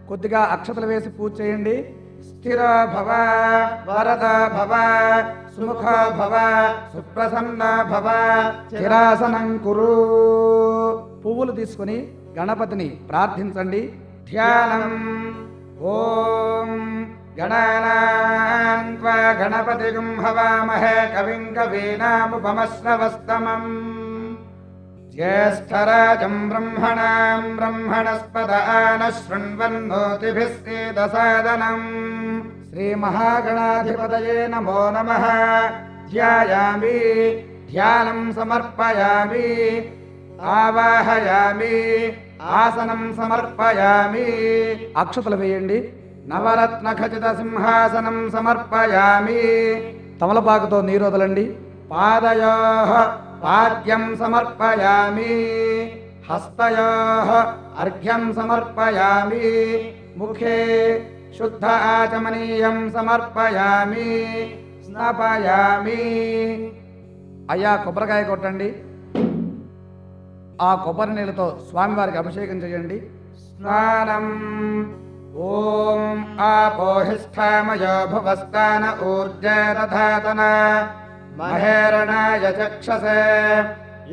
కొద్దిగా అక్షతలు వేసి పూజ చేయండి. స్థిర భవ వరద భవ సుముఖ భవ సుప్రసన్న భవ చిరాసనం కురు. పువ్వులు తీసుకుని గణపతిని ప్రార్థించండి. ధ్యానం. ఓం గణానాం త్వా గణపతిం హవామహే కవిం కవీనాముపమశ్రవస్తమం జ్యేష్ఠరాజం బ్రహ్మణాం బ్రహ్మణస్పద ఆనః శృణ్వన్నోతిభిः సేదసాదనం. శ్రీ మహాగణాధిపతయే నమో నమః. ధ్యాయామి, ధ్యానం సమర్పయామి, ఆవాహయామి, ఆసనం సమర్పయామి. అక్షతలు వేయండి. నవరత్న ఖచిత సింహాసనం సమర్పయామి. తమలపాకుతో నీరు వదలండి. పాదయోః పాద్యం సమర్పయామి, హస్తయోః అర్ఘ్యం సమర్పయామి, ముఖే శుద్ధ ఆచమనీయం సమర్పయామి, స్నాపయామి. అయ్యా కొబ్బరికాయ కొట్టండి. ఆ కొబ్బరి నీళ్ళతో స్వామివారికి అభిషేకం చేయండి. స్నానం. ఓం ఆపోహిష్ఠామయో భువస్థాన ఊర్జేదధాతన మహేరణాయ చక్షసే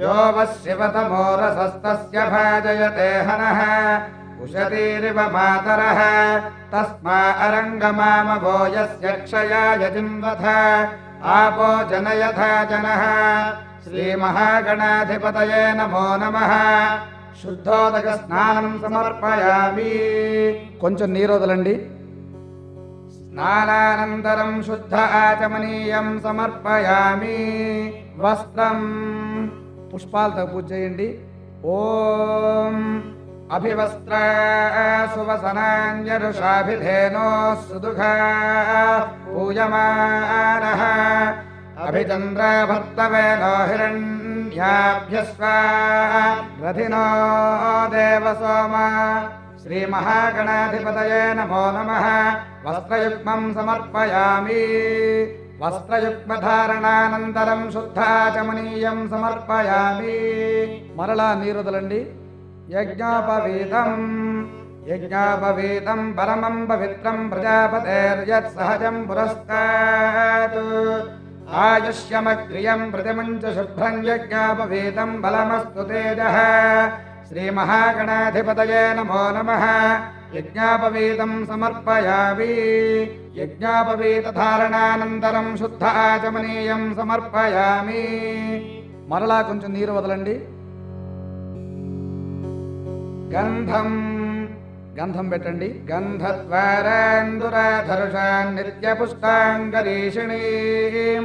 యో వశివతమో రసస్తస్య భాజయతే హనః ఉషతీరివ మాతరః తస్మా అరంగమామవో యస్య క్షయాయ జింవథ ఆపో జనయథా జనః. శ్రీ మహాగణాధిపతయే నమో నమః. శుద్ధోదక స్నానం సమర్పయామి. కొంచెం నీరు వదలండి. స్నానానంతరం శుద్ధ ఆచమనీయం సమర్పయామి. వస్త్రం. పుష్పాలతో పూజ చేయండి. ఓం అభివస్త్ర సువసనాంజరుషాభిధేనో సుదుఘా పూయమానః అభిచంద్ర భర్తవేనో హిరణ్యాభ్యస్వా రథినో దేవసోమ. శ్రీ మహాగణాధిపతయే నమో నమః. వస్త్రయుగ్మం సమర్పయామి. వస్త్రయుగ్మధారణానంతరం శుద్ధాచమనీయం సమర్పయామి. మరలా నీరు వదలండి. యజ్ఞోపవీతం. యజ్ఞోపవీతం పరమం పవిత్రం ప్రజాపతేర్యత్ సహజం పురస్తాత్ ఆయుష్యమగ్రియం ప్రతిమంచ శుభ్రం యజ్ఞోపవీతం బలమస్తు తేజః. శ్రీ మహాగణాధిపతయే నమో నమః. యజ్ఞోపవీతం సమర్పయామి. యజ్ఞోపవీతధారణానంతరం శుద్ధ ఆచమనీయం సమర్పయామి. మరలా కొంచెం నీరు వదలండి. గంధం. గంధం పెట్టండి. గంధద్వారాందురాధరుషాన్ నిత్యపుష్టాంగరీషిణీం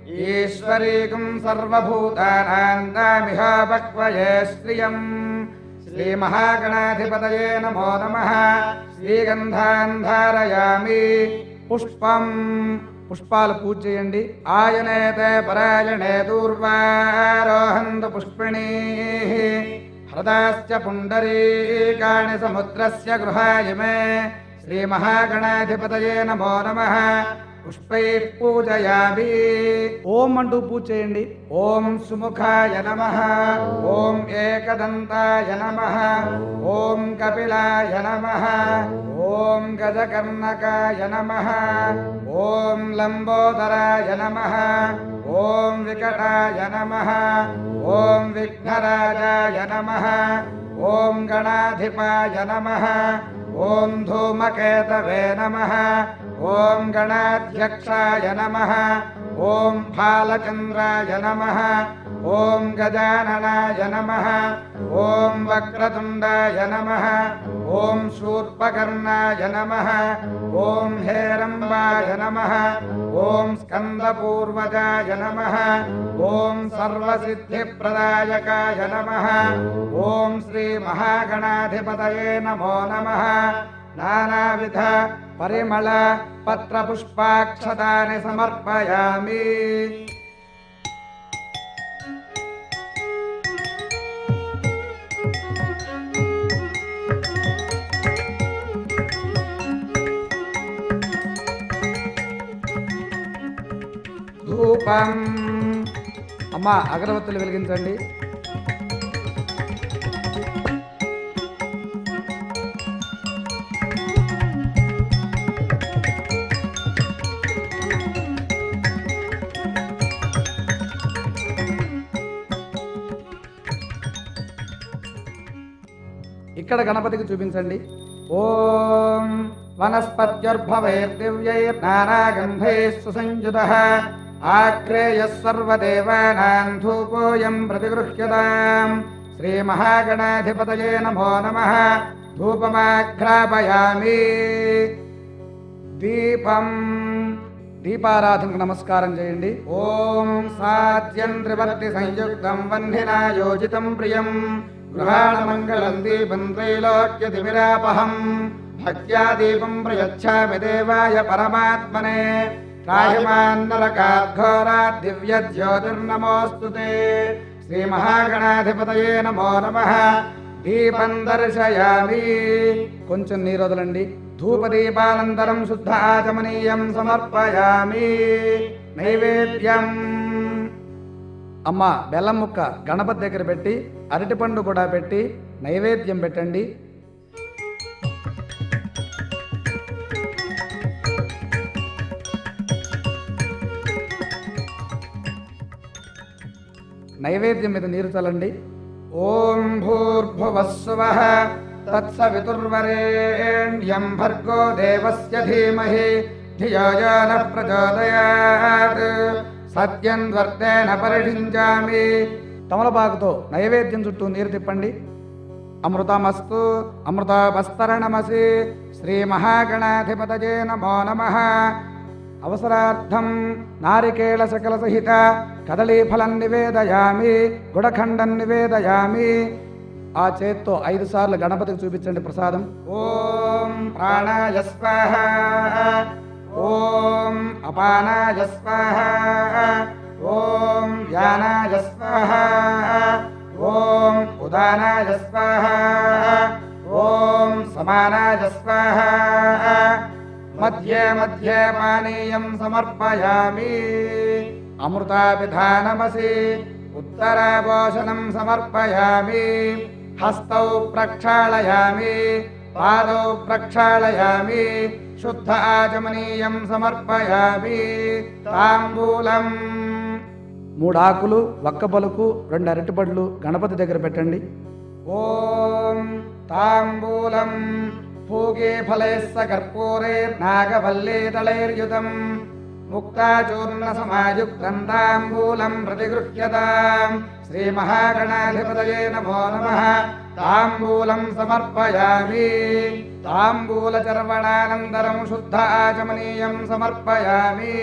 ఈశ్వరీకం సర్వభూతానాం తామిహోపక్వయే శ్రియం. శ్రీ మహాగణాధిపతయే నమో నమః. శ్రీగంధాన్ ధారయామి. పుష్పం. పుష్పాలు పూజ చేయండి. ఆయనేతే పరాయణే దూర్వారోహంతు పుష్పిణీః హృదాశ్చ పుండరీకాణి సముద్రస్య గృహాయిమే. శ్రీ మహాగణాధిపతయే నమో నమః. పుష్పైః పూజయామి. ఓం అంటూ పూజ చేయండి. ఓం సుముఖాయ నమః. ఓం ఏకదంతాయ నమః. ఓం కపిలాయ నమః. ఓం గజకర్ణకాయ నమః. ఓం లంబోదరాయ నమః. ఓం వికటాయ నమః. ఓం విఘ్నరాజాయ నమః. ఓం గణాధిపాయ నమః. ఓం ధూమకేతవే నమః. ఓం గణాధ్యక్షాయ నమః. ఓం బాలచంద్రాయ నమః. ఓం గజాననాయ నమః. ఓం వక్రతుండాయ నమః. ఓం శూర్పకర్ణాయ నమః. ఓం హేరంబాయ నమః. ఓం స్కందపూర్వజాయ నమః. ఓం సర్వసిద్ధిప్రదాయకాయ నమః. ఓం శ్రీ మహాగణాధిపతయే నమో నమః. నానావిధ పరిమళ పత్రపుష్పాక్షతాని సమర్పయామి. ధూపం. అమ్మ అగరవత్తులు వెలిగించండి. ఇక్కడ గణపతికి చూపించండి. ఓం వనస్పత్యుర్భవైర్దివ్యైర్నానాగంధైః సుసంయుతః ఆగ్రేయః సర్వదేవానాం ధూపోऽయం ప్రతిగృహ్యతాం. శ్రీమహాగణాధిపతయే నమో నమః. ధూపమాఘ్రాపయామి. దీపారాధనకు నమస్కారం చేయండి. ఓం సాధ్యం త్రివర్తి సంయుక్తం వన్నినా యోజితం ప్రియం గృహాణ మంగళం దీపం త్రైలోక్యతిమిరాపహం భక్త్యా దీపం ప్రయచ్ఛామి దేవాయ పరమాత్మనే త్రాహిమాన్నరకాఘోరాత్ దివ్య జ్యోతిర్నమోస్తుతే. శ్రీమహాగణాధిపతయే నమో నమః. దీపం దర్శయామి. కొంచెం నీరు వదలండి. ధూపదీపానంతరం శుద్ధ ఆచమనీయం సమర్పయామి. నైవేద్యం. అమ్మ బెల్లం ముక్క గణపతి దగ్గర పెట్టి అరటిపండు కూడా పెట్టి నైవేద్యం పెట్టండి. నైవేద్యం మీద నీరు చల్లండి. ఓం భూర్భువస్సువః తత్సవితుర్వరేణ్యం భర్గో దేవస్య ధీమహి ధియో యో నః ప్రచోదయాత్. సత్యం వర్తేన పరిషించామి. తమలపాకుతో నైవేద్యం చుట్టూ నీరు తిప్పండి. అమృతమస్తు అమృతోపస్తరణమసి. శ్రీ మహాగణాధిపతయే నమో నమః. అవసరార్థం నారికేళ సకల సహిత కదళీఫలం నివేదయామి. గుడఖండం నివేదయామి. ఆ చేత్తో 5 సార్లు గణపతికి చూపించండి ప్రసాదం. ఓం ప్రాణాయ స్వాహ. ఓం అపానాయ స్వాహ. ఓం యానాయ స్వాహ. ఓం ఉదానాయ స్వాహ. ఓం సమానాయ స్వాహ. మధ్యే మధ్యే పానీయం సమర్పయామి. అమృతాభిధానమసి. ఉత్తరాభోషణం సమర్పయామి. హస్తౌ ప్రక్షాళయామి. పాదౌ ప్రక్షాళయామి. శుద్ధ ఆచమనీయం సమర్పయామి. తాంబూలం. 3 ఆకులు, ఒక్క పలుకు, 2 అరటిపళ్ళు గణపతి దగ్గర పెట్టండి. ఓం తాంబూలం పూగే ఫలైస్స కర్పూరైర్నాగవల్లీదళైర్యుతం ముక్తాచూర్ణ సమాయుక్తం తాంబూలం ప్రతిగృహ్యతాం. శ్రీమహాగణాధిపతయే నమో నమః. తాంబూలం సమర్పయామి. తాంబూలచర్వణానంతరం శుద్ధ ఆచమనీయం సమర్పయామి.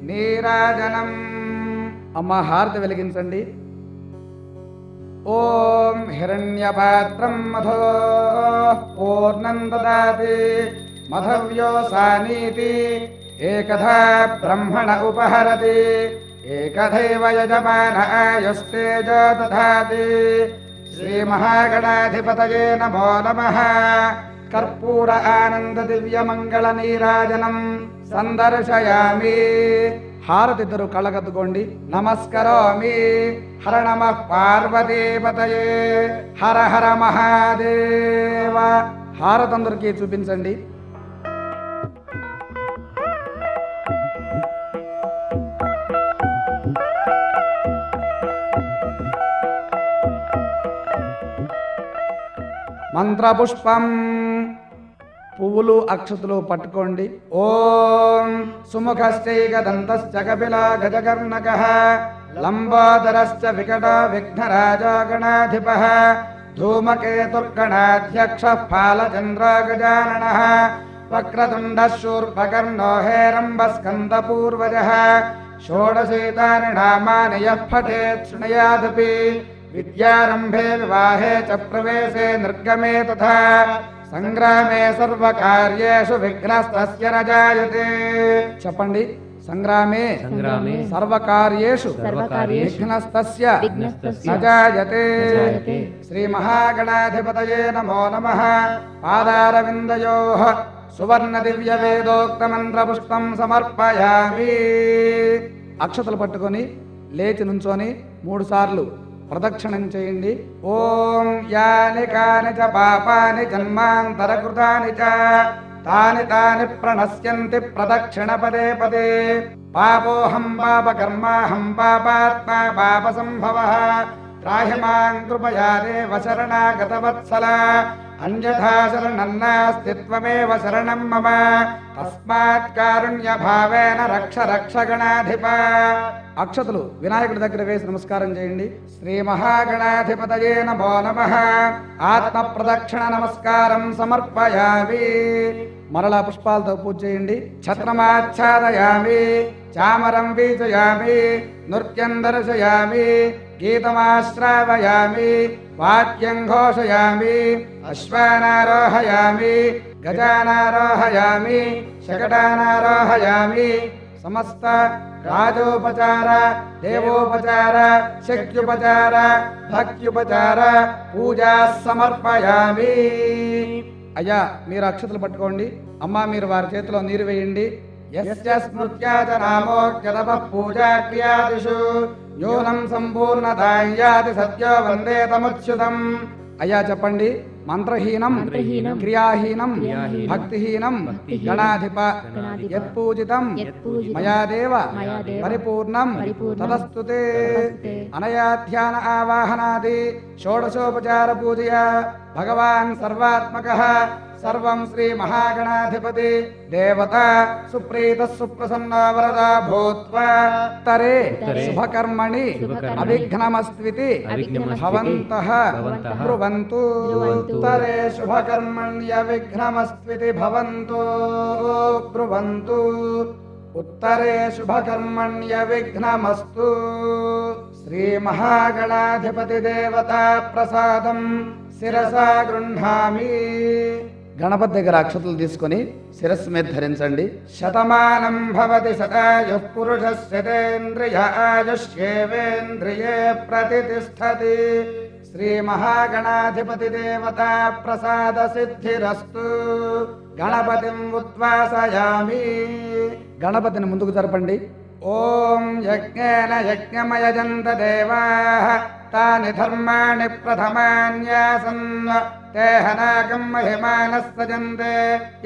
నీరాజనం. అమ్మ హారతి వెలిగించండి. ఓం హిరణ్యపాత్రం మధో పూర్ణం దదాతి మధవ్యోసానీతి ఏకథా బ్రహ్మణ ఉపహరతి ఏకథైవ యజమాన ఆయుస్తేజో దధాతి. శ్రీమహాగణాధిపతయే నమో నమః. కర్పూర ఆనంద దివ్య మంగళ నీరాజనం సందర్శయామి. హారతిద్దరు కళ్ళగద్దుకోండి. నమస్కరోమి. హర నమః పార్వతీపతయే. హర హర మహాదేవ. హారతందరికీ చూపించండి. మంత్రపుష్పం. పువ్వులు అక్షతులు పట్టుకోండి. ఓం సుముఖశ్చైక దంతశ్చ కపిలా గజకర్ణకః లంబోదరశ్చ వికటో విఘ్నరాజో గణాధిపః ధూమకేతుర్గణాధ్యక్షః ఫాలచంద్రో గజాననః వక్రతుండః శూర్పకర్ణో హేరంబస్కందపూర్వజः షోడశైతాని నామాని యః పఠేత్ శృణుయాదపి విద్యారంభే వివాహే చ ప్రవేశే నిర్గమే తథా సంగ్రామే సర్వకార్యేషు విఘ్నస్తస్య న జాయతే. చెప్పండి. సంగ్రామే సర్వకార్యేషు విఘ్నస్తస్య న జాయతే. శ్రీ మహాగణాధిపతయే నమో నమః. పాదారవిందయోః సువర్ణ దివ్య వేదోక్త మంత్ర పుష్పం సమర్పయామి. అక్షతలు పట్టుకొని లేచి నుంచొని 3 సార్లు ప్రదక్షిణం చేయండి. ఓం యాని కాని చ పాపాని జన్మాంతరకృతాని చ తాని తాని ప్రణశ్యంతి ప్రదక్షిణ పదే పదే. పాపోహం పాపకర్మాహం పాపాత్మా పాపసంభవః त्राहिमां कृपया देव शरणागतवत्सल अन्यथा शरणं नास्ति त्वमेव शरणं मम तस्मात् कारुण्यभावेन रक्ष रक्ष गणाधिप అక్షతలు వినాయకుడి దగ్గర వేసి నమస్కారం చేయండి. శ్రీ మహాగణాధిపతయే నమో నమః. ఆత్మ ప్రదక్షిణ నమస్కారం సమర్పయామి. మరలా పుష్పాలతో పూజ చేయండి. ఛత్రమాచ్ఛాదయామి, చామరం వీచయామి, నృత్యం దర్శయామి, గీతమాశ్రావయామి, వాక్యం ఘోషయామి, అశ్వానారోహయామి, గజానారోహయామి, శకటానారోహయామి. సమస్త రాజోపచార, దేవోపచార, శక్త్యుపచార, భక్త్యుపచార పూజా సమర్పయామి. అయ్యా మీరు అక్షతలు పట్టుకోండి. అమ్మా మీరు వారి చేతిలో నీరు వేయండి. యస్య స్మృత్యాచ నామోక్యతప పూజా క్రియాదిషు న్యూనం సంపూర్ణతాం యాతి సత్యో వందే తముచ్యుతం. అయ్యా చెప్పండి. మంత్రహీనం క్రియాహీనం భక్తిహీనం గణాధిప యత్పూజితం మయా దేవ పరిపూర్ణం తదస్తుతే. అనయా ధ్యాన ఆవాహనాది షోడశోపచార పూజయా భగవాన్ సర్వాత్మకః సర్వం శ్రీ మహాగణాధిపతి దేవత సుప్రీత సుప్రసన్నా వరదా భూత్వా తరే శుభకర్మణి అవిఘ్నమస్త్వితి భవంతః బ్రువంతు. తరే శుభకర్మణ్యవిఘ్నమస్త్వితి భవంతు బ్రువంతు. ఉత్తరే శుభకర్మణ్యవిఘ్నమస్తు. శ్రీ మహాగణాధిపతి దేవతా ప్రసాదం శిరసా గృహ్ణామి. గణపతి దగ్గర అక్షతలు తీసుకొని శిరస్సు మీద ధరించండి. శతమానం భవతి శతాయుః పురుషస్యేంద్రియ ఆయుష్యేవేంద్రియే ప్రతిష్టతి. శ్రీ మహాగణాధిపతి దేవతా ప్రసాద సిద్ధిరస్తు. గణపతిం ఉద్వాసయామి. గణపతిని ముందుకు జరపండి. ఓం యజ్ఞేన యజ్ఞమయజంత దేవాః తాని ధర్మాణి ప్రథమాన్యాసన్ తేహనాకం మహిమానః సజంతే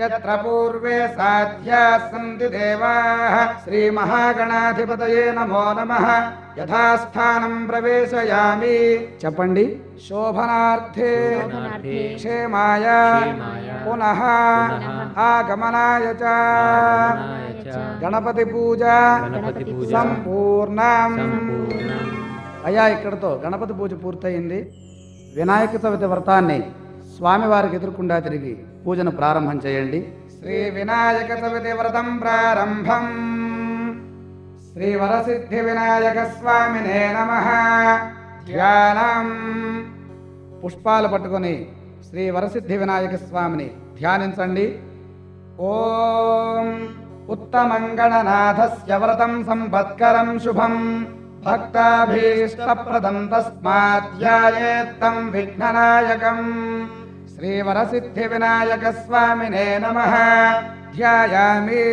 యత్ర పూర్వే సాధ్యాః సంతి దేవాః. శ్రీ మహాగణాధిపతయే నమో నమః. యథాస్థానం ప్రవేశయామి. చెప్పండి. శోభనార్థే క్షేమాయ పునః ఆగమనాయ చ గణపతి పూజ సంపూర్ణం. అయ్యా ఇక్కడతో గణపతి పూజ పూర్తయింది. వినాయక చవితి వ్రతాన్ని స్వామివారికి ఎదుర్కొండా తిరిగి పూజను ప్రారంభం చేయండి. శ్రీ వినాయక చవితి వ్రతం ప్రారంభం. శ్రీ వరసిద్ధి వినాయక స్వామినే నమః. ధ్యానం. పుష్పాలు పట్టుకొని శ్రీ వరసిద్ధి వినాయక స్వామిని ధ్యానించండి. ఓం ఉత్తమంగళనాథస్య వ్రతం సంపత్కరం శుభం భక్తాభీష్టప్రదం తస్మాత్ ధ్యాయేత్తం విఘ్ననాయకం. శ్రీ వరసిద్ధి వినాయక స్వామినే నమః. ధ్యాయామి.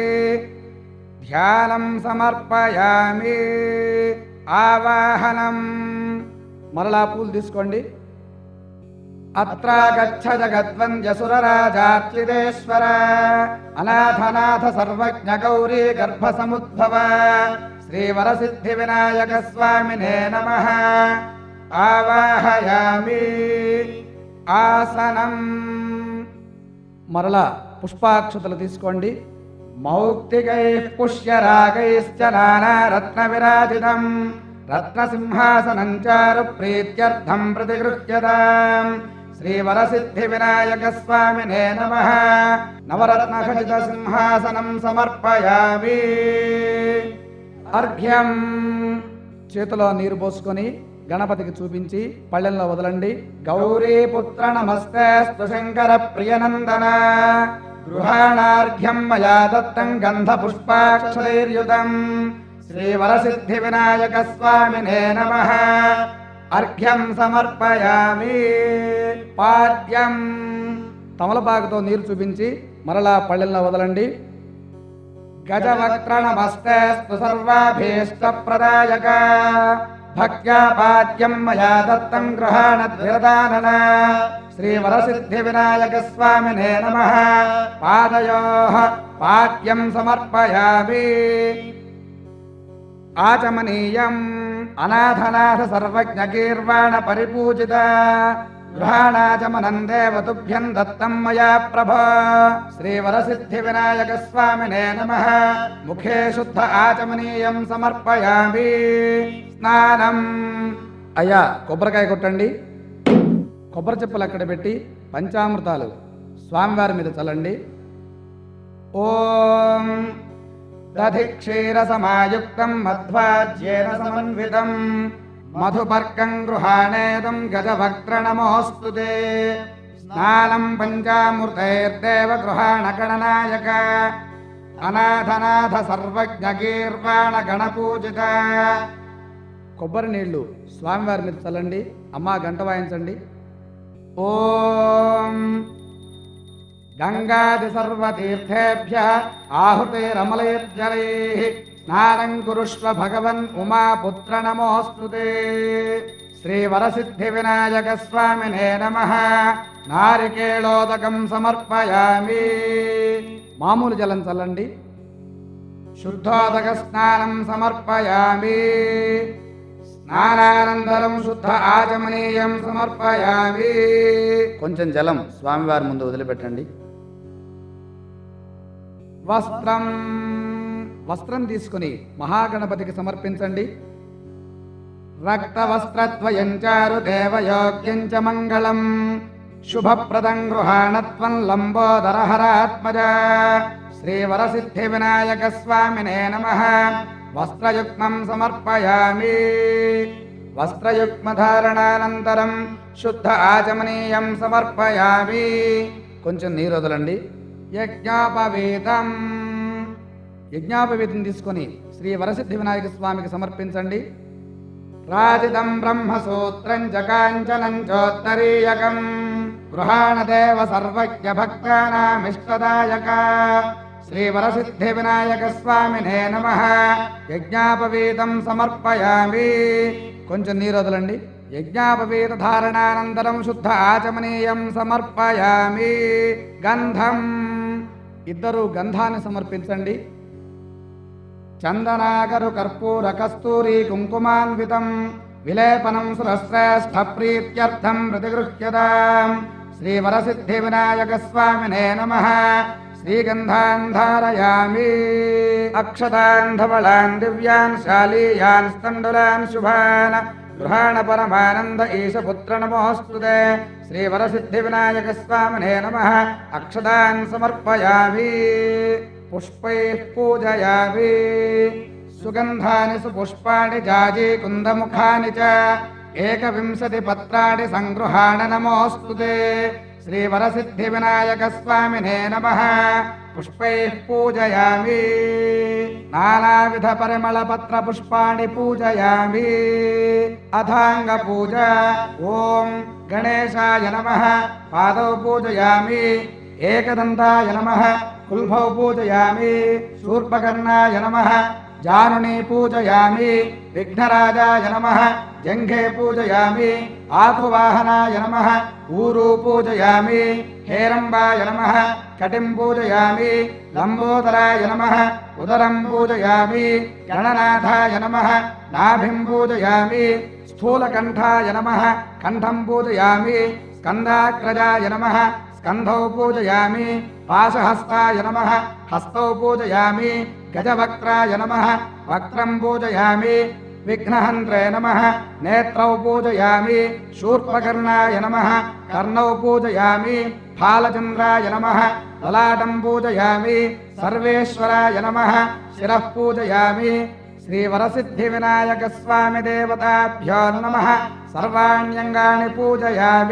ధ్యానం సమర్పయామి. ఆవాహనం. మరలా పూలు తీసుకోండి. అత్రాగచ్చ జగద్వంద్యసురరాజార్చితేశ్వర అనాథనాథ సర్వజ్ఞ గౌరీ గర్భసముద్భవ. శ్రీ వరసిద్ధి వినాయక స్వామినే నమః. ఆవాహయామి. ఆసనం. మరలా పుష్పాక్షతలు తీసుకోండి. మౌక్తికైః పుష్యరాగైశ్చ నానారత్న విరాజితం రత్నసింహాసనం చారు ప్రీత్యర్థం ప్రతిగృహ్యతాం. శ్రీ వరసిద్ధి వినాయక స్వామినే నమః. నవరత్న ఖచిత సింహాసనం సమర్పయామి. అర్ఘ్యం. చేతిలో నీరు పోసుకొని గణపతికి చూపించి పళ్ళెంలో వదలండి. గౌరీపుత్ర నమస్తేస్తు శంకర ప్రియనందన. గృహాణార్ఘ్యం మయా దత్తం గంధ పుష్పాక్షరైర్యుతం. శ్రీ వరసిద్ధి వినాయక స్వామినే నమః. అర్ఘ్యం సమర్పయామి. పాద్యం. తమలపాకుతో నీరు చూపించి మరలా పళ్ళెంలో వదలండి. గజవక్త్ర నమస్తేస్తు సర్వాభీష్టప్రదాయక. భక్త్యా పాద్యం మయా దత్తం గృహాణద్విరదానన. శ్రీ వరసిద్ధి వినాయక స్వామినే నమః. పాదయోః పాద్యం సమర్పయామి. ఆచమనీయం. అనాథనాథ సర్వజ్ఞకీర్వాణ పరిపూజిత గృహాణాచమనం దేవతుభ్యం దత్తం మయా ప్రభో శ్రీవరసిద్ధి వినాయక స్వామినే నమః ముఖే శుద్ధ ఆచమనీయం సమర్పయామి స్నానం. అయ్యా కొబ్బరికాయ కొట్టండి. కొబ్బరి చెప్పులు అక్కడ పెట్టి పంచామృతాలు స్వామివారి మీద చల్లండి. ఓం దధి క్షీర సమాయుక్తం మధ్వాజ్యేన సమన్వితం మధుపర్కం గృహాణేదం గజవక్త్ర నమోస్తుతే స్నానం పంచామృతైర్దేవ గృహాణ గణనాయక అనాథనాథ సర్వజ్ఞకీర్వాణ గణపూజిత. కొబ్బరి నీళ్లు స్వామివారి మీద చల్లండి. అమ్మా గంట వాయించండి. ఓం గంగాది సర్వతీర్థేభ్యః ఆహుతైరమలైర్జలైః స్నానం కురుష్వ భగవన్ ఉమాపుత్ర నమోస్తుతే శ్రీవరసిద్ధి వినాయక స్వామినే నమః నారికేళోదకం సమర్పయామి. మామూలు జలం చల్లండి. శుద్ధోదక స్నానం సమర్పయామి. స్నానానంతరం శుద్ధ ఆచమనీయం సమర్పయామి. కొంచెం జలం స్వామివారి ముందు వదిలిపెట్టండి. వస్త్రం తీసుకుని మహాగణపతికి సమర్పించండి. రక్తవస్త్రద్వయం చారు దేవయోగ్యం చ మంగళం శుభప్రదం గృహాణత్వం లంబోదరహరాత్మజ శ్రీవరసిద్ధి వినాయక స్వామినే నమః వస్త్రయుగ్మం సమర్పయామి. వస్త్రయుగ్మధారణానంతరం శుద్ధ ఆచమనీయం సమర్పయామి. కొంచెం నీరు వదలండి. యజ్ఞాపవీతం తీసుకొని శ్రీ వరసిద్ధి వినాయక స్వామికి సమర్పించండి. రాజితం బ్రహ్మసూత్రం చ కాంచనం చోత్తరీయకం గృహాణదేవ సర్వజ్ఞ భక్తానామిష్టదాయక శ్రీవరసిద్ధి వినాయక స్వామినే నమః యజ్ఞాపవీతం సమర్పయామి. కొంచెం నీరు వదలండి. యజ్ఞాపవీత ధారణానంతరం శుద్ధ ఆచమనీయం సమర్పయామి. గంధం ఇద్దరు గంధాన్ని సమర్పించండి. చందనాకరు కర్పూర కస్తూరి కుంకుమాన్వితం విలేపనం సురశ్రేష్ఠ ప్రీత్యర్థం ప్రతిగృహ్యతాం శ్రీవరసిద్ధి వినాయక స్వామినే నమః శ్రీగంధాన్ ధారయామి. అక్షతాన్ ధవళాన్ దివ్యాన్ శాలీయాన్ స్థండులాన్ శుభాన్ గృహాణ పరమానంద ఈశపుత్ర నమోస్తుతే శ్రీవరసిద్ధి వినాయక స్వామినే నమః అక్షతాన్ సమర్పయామి. పుష్పైః పూజయామి. సుగంధాని సుపుష్పాణి జాజీ కుందముఖాని చ ఏకవింశతి పత్రాణి సంగృహాణ నమోస్తుతే శ్రీవరసిద్ధి వినాయక స్వామినే నమః పుష్పైః పూజయామి. నానావిధ పరిమళ పత్ర పుష్పాణి పూజయామి. అథాంగ పూజ. ఓం గణేశాయ నమః పాదౌ పూజయామి. ఏకదంతాయ నమః కుల్భౌ పూజయామి. శూర్పకర్ణాయ నమః జానుని పూజయామి. విఘ్నరాజాయ నమః జంఘే పూజయామి. ఆకువాహనాయ నమః ఊరు పూజయామి. హేరంబాయ నమః కటిం పూజయామి. లంబోదరాయ నమః ఉదరం పూజయామి. గణనాథాయ నమః నాభిం పూజయామి. స్థూలకంఠాయ నమః కంఠం పూజయామి. స్కందాగ్రజాయ నమః స్కంధౌ పూజయామి. పాశహస్తాయ నమః హస్తౌ పూజయామి. గజవక్త్రాయ నమః వక్త్రం పూజయామి. విఘ్నహంత్రే నమః నేత్రౌ పూజయామి. శూర్పకర్ణాయ నమః కర్ణౌ పూజయామి. ఫాలచంద్రాయ నమః లలాటం పూజయామి. సర్వేశ్వరాయ నమః శిరః పూజయామి. శ్రీవరసిద్ధి వినాయక స్వామి దేవతాభ్యో నమః సర్వాణ్యంగాని పూజయామి.